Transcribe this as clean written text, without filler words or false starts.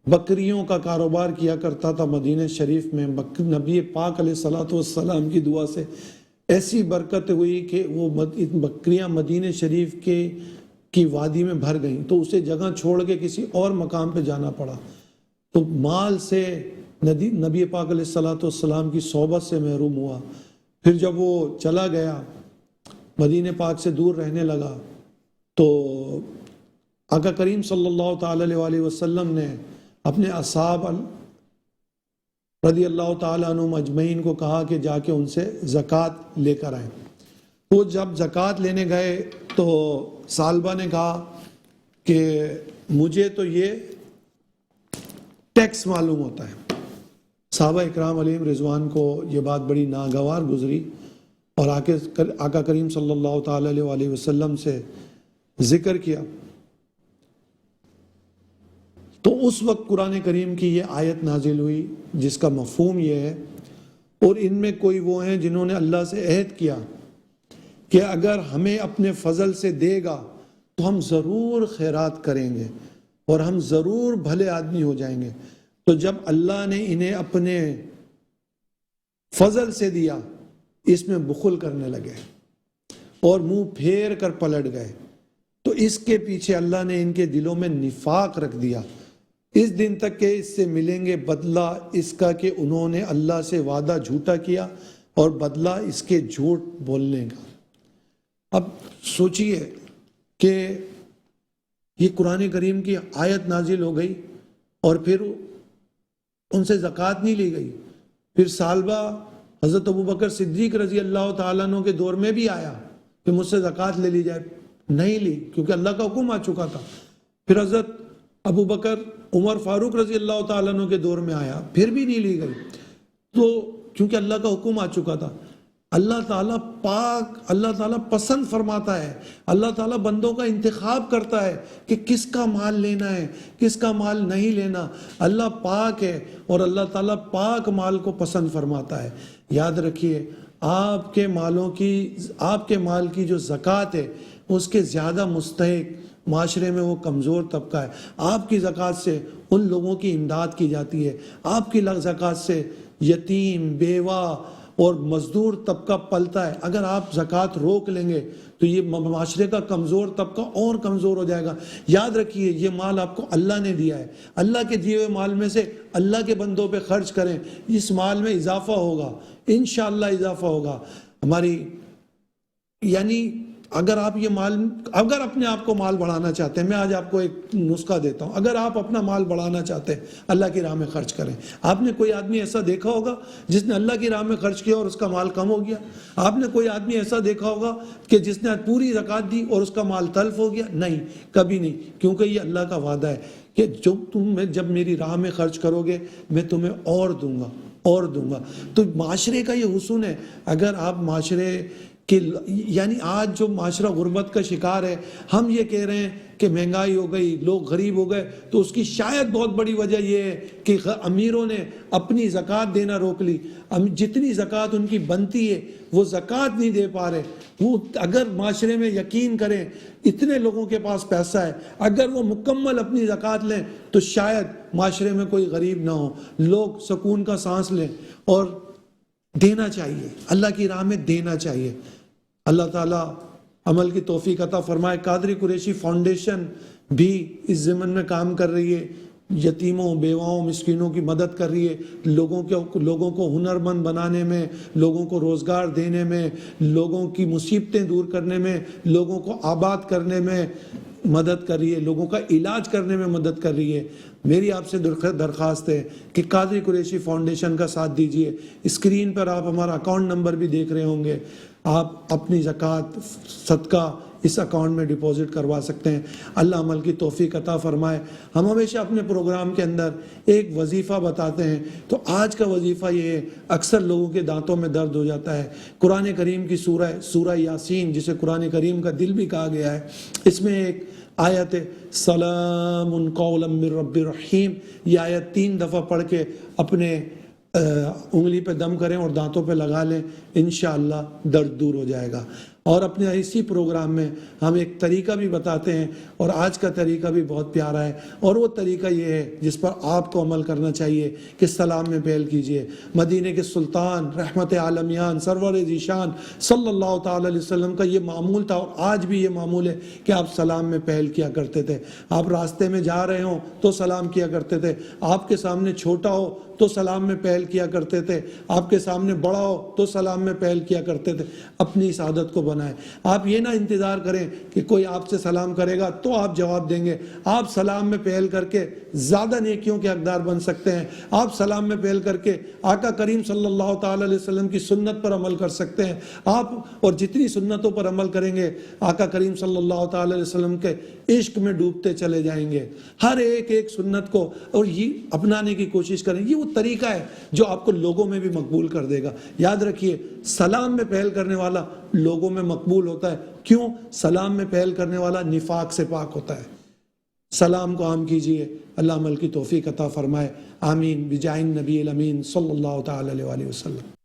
بکریوں کا کاروبار کیا کرتا تھا مدینہ شریف میں. نبی پاک علیہ الصلوۃ والسلام کی دعا سے ایسی برکت ہوئی کہ وہ بکریاں مدینہ شریف کی وادی میں بھر گئیں، تو اسے جگہ چھوڑ کے کسی اور مقام پہ جانا پڑا. تو مال سے نبی پاک علیہ الصلوۃ والسلام کی صحبت سے محروم ہوا. پھر جب وہ چلا گیا، مدینہ پاک سے دور رہنے لگا، تو آقا کریم صلی اللہ تعالی علیہ وسلم نے اپنے اصحاب رضی اللہ تعالیٰ عنہم اجمعین کو کہا کہ جا کے ان سے زکوٰۃ لے کر آئیں. وہ جب زکوٰۃ لینے گئے تو ثعلبہ نے کہا کہ مجھے تو یہ ٹیکس معلوم ہوتا ہے. صحابہ اکرام علیہم رضوان کو یہ بات بڑی ناگوار گزری اور آقا کریم صلی اللہ تعالی علیہ وسلم سے ذکر کیا. تو اس وقت قرآن کریم کی یہ آیت نازل ہوئی جس کا مفہوم یہ ہے، اور ان میں کوئی وہ ہیں جنہوں نے اللہ سے عہد کیا کہ اگر ہمیں اپنے فضل سے دے گا تو ہم ضرور خیرات کریں گے اور ہم ضرور بھلے آدمی ہو جائیں گے. تو جب اللہ نے انہیں اپنے فضل سے دیا، اس میں بخل کرنے لگے اور منہ پھیر کر پلٹ گئے. تو اس کے پیچھے اللہ نے ان کے دلوں میں نفاق رکھ دیا اس دن تک کہ اس سے ملیں گے بدلہ اس کا کہ انہوں نے اللہ سے وعدہ جھوٹا کیا اور بدلہ اس کے جھوٹ بولنے کا. اب سوچئے کہ یہ قرآن کریم کی آیت نازل ہو گئی اور پھر ان سے زکوٰۃ نہیں لی گئی. پھر ثعلبہ حضرت ابوبکر صدیق رضی اللہ تعالیٰ عنہ کے دور میں بھی آیا کہ مجھ سے زکوٰۃ لے لی جائے، نہیں لی کیونکہ اللہ کا حکم آ چکا تھا. پھر حضرت ابوبکر عمر فاروق رضی اللہ تعالیٰ عنہ کے دور میں آیا، پھر بھی نہیں لی گئی، تو کیونکہ اللہ کا حکم آ چکا تھا. اللہ تعالیٰ پاک، اللہ تعالیٰ پسند فرماتا ہے، اللہ تعالیٰ بندوں کا انتخاب کرتا ہے کہ کس کا مال لینا ہے کس کا مال نہیں لینا. اللہ پاک ہے اور اللہ تعالیٰ پاک مال کو پسند فرماتا ہے. یاد رکھیے آپ کے مال کی جو زکوٰۃ ہے اس کے زیادہ مستحق معاشرے میں وہ کمزور طبقہ ہے. آپ کی زکوٰۃ سے ان لوگوں کی امداد کی جاتی ہے، آپ کی زکوٰۃ سے یتیم، بیوہ اور مزدور طبقہ پلتا ہے. اگر آپ زکوٰۃ روک لیں گے تو یہ معاشرے کا کمزور طبقہ اور کمزور ہو جائے گا. یاد رکھیے یہ مال آپ کو اللہ نے دیا ہے، اللہ کے دیے ہوئے مال میں سے اللہ کے بندوں پہ خرچ کریں، اس مال میں اضافہ ہوگا، انشاءاللہ اضافہ ہوگا. یعنی اگر آپ اگر اپنے آپ کو مال بڑھانا چاہتے ہیں، میں آج آپ کو ایک نسخہ دیتا ہوں. اگر آپ اپنا مال بڑھانا چاہتے ہیں اللہ کی راہ میں خرچ کریں. آپ نے کوئی آدمی ایسا دیکھا ہوگا جس نے اللہ کی راہ میں خرچ کیا اور اس کا مال کم ہو گیا؟ آپ نے کوئی آدمی ایسا دیکھا ہوگا کہ جس نے پوری زکوٰۃ دی اور اس کا مال تلف ہو گیا؟ نہیں، کبھی نہیں، کیونکہ یہ اللہ کا وعدہ ہے کہ جب میری راہ میں خرچ کرو گے میں تمہیں اور دوں گا. تو معاشرے کا یہ حسن ہے. اگر آپ معاشرے یعنی آج جو معاشرہ غربت کا شکار ہے، ہم یہ کہہ رہے ہیں کہ مہنگائی ہو گئی، لوگ غریب ہو گئے، تو اس کی شاید بہت بڑی وجہ یہ ہے کہ امیروں نے اپنی زکوٰۃ دینا روک لی. جتنی زکوٰۃ ان کی بنتی ہے وہ زکوٰۃ نہیں دے پا رہے. وہ اگر معاشرے میں یقین کریں، اتنے لوگوں کے پاس پیسہ ہے، اگر وہ مکمل اپنی زکوٰۃ لیں تو شاید معاشرے میں کوئی غریب نہ ہو، لوگ سکون کا سانس لیں. اور دینا چاہیے، اللہ کی راہ میں دینا چاہیے. اللہ تعالیٰ عمل کی توفیق عطا فرمائے. قادری قریشی فاؤنڈیشن بھی اس ضمن میں کام کر رہی ہے، یتیموں، بیواؤں، مسکینوں کی مدد کر رہی ہے، لوگوں کو ہنرمند بنانے میں، لوگوں کو روزگار دینے میں، لوگوں کی مصیبتیں دور کرنے میں، لوگوں کو آباد کرنے میں مدد کر رہی ہے، لوگوں کا علاج کرنے میں مدد کر رہی ہے. میری آپ سے درخواست ہے کہ قادری قریشی فاؤنڈیشن کا ساتھ دیجئے. اسکرین پر آپ ہمارا اکاؤنٹ نمبر بھی دیکھ رہے ہوں گے. آپ اپنی زکوٰۃ، صدقہ اس اکاؤنٹ میں ڈپازٹ کروا سکتے ہیں. اللہ عمل کی توفیق عطا فرمائے. ہم ہمیشہ اپنے پروگرام کے اندر ایک وظیفہ بتاتے ہیں، تو آج کا وظیفہ یہ ہے، اکثر لوگوں کے دانتوں میں درد ہو جاتا ہے. قرآن کریم کی سورہ یاسین، جسے قرآن کریم کا دل بھی کہا گیا ہے، اس میں ایک آیت ہے سلام قولا من رب الرحیم. یہ آیت 3 دفعہ پڑھ کے اپنے انگلی پہ دم کریں اور دانتوں پہ لگا لیں، انشاءاللہ درد دور ہو جائے گا. اور اپنے اسی پروگرام میں ہم ایک طریقہ بھی بتاتے ہیں، اور آج کا طریقہ بھی بہت پیارا ہے، اور وہ طریقہ یہ ہے جس پر آپ کو عمل کرنا چاہیے کہ سلام میں پہل کیجئے۔ مدینے کے سلطان رحمت عالمیان سرور ذیشان صلی اللہ تعالی علیہ وسلم کا یہ معمول تھا، اور آج بھی یہ معمول ہے کہ آپ سلام میں پہل کیا کرتے تھے۔ آپ راستے میں جا رہے ہوں تو سلام کیا کرتے تھے، آپ کے سامنے چھوٹا ہو تو سلام میں پہل کیا کرتے تھے، آپ کے سامنے بڑا ہو تو سلام میں پہل کیا کرتے تھے۔ اپنی اس عادت کو بنائیں۔ آپ یہ نہ انتظار کریں کہ کوئی آپ سے سلام کرے گا تو آپ جواب دیں گے۔ آپ سلام میں پہل کر کے زیادہ نیکیوں کے حقدار بن سکتے ہیں۔ آپ سلام میں پہل کر کے آقا کریم صلی اللہ تعالی علیہ وسلم کی سنت پر عمل کر سکتے ہیں۔ آپ اور جتنی سنتوں پر عمل کریں گے آقا کریم صلی اللہ تعالی علیہ وسلم کے عشق میں ڈوبتے چلے جائیں گے۔ ہر ایک سنت کو اور یہ اپنانے کی کوشش کریں۔ یہ وہ طریقہ ہے جو آپ کو لوگوں میں بھی مقبول کر دے گا۔ یاد رکھیے، سلام میں پہل کرنے والا لوگوں میں مقبول ہوتا ہے۔ کیوں؟ سلام میں پہل کرنے والا نفاق سے پاک ہوتا ہے۔ سلام کو عام کیجئے۔ اللہ عمل کی توفیق عطا فرمائے۔ آمین بجاہ النبی الامین صلی اللہ تعالی علیہ وسلم۔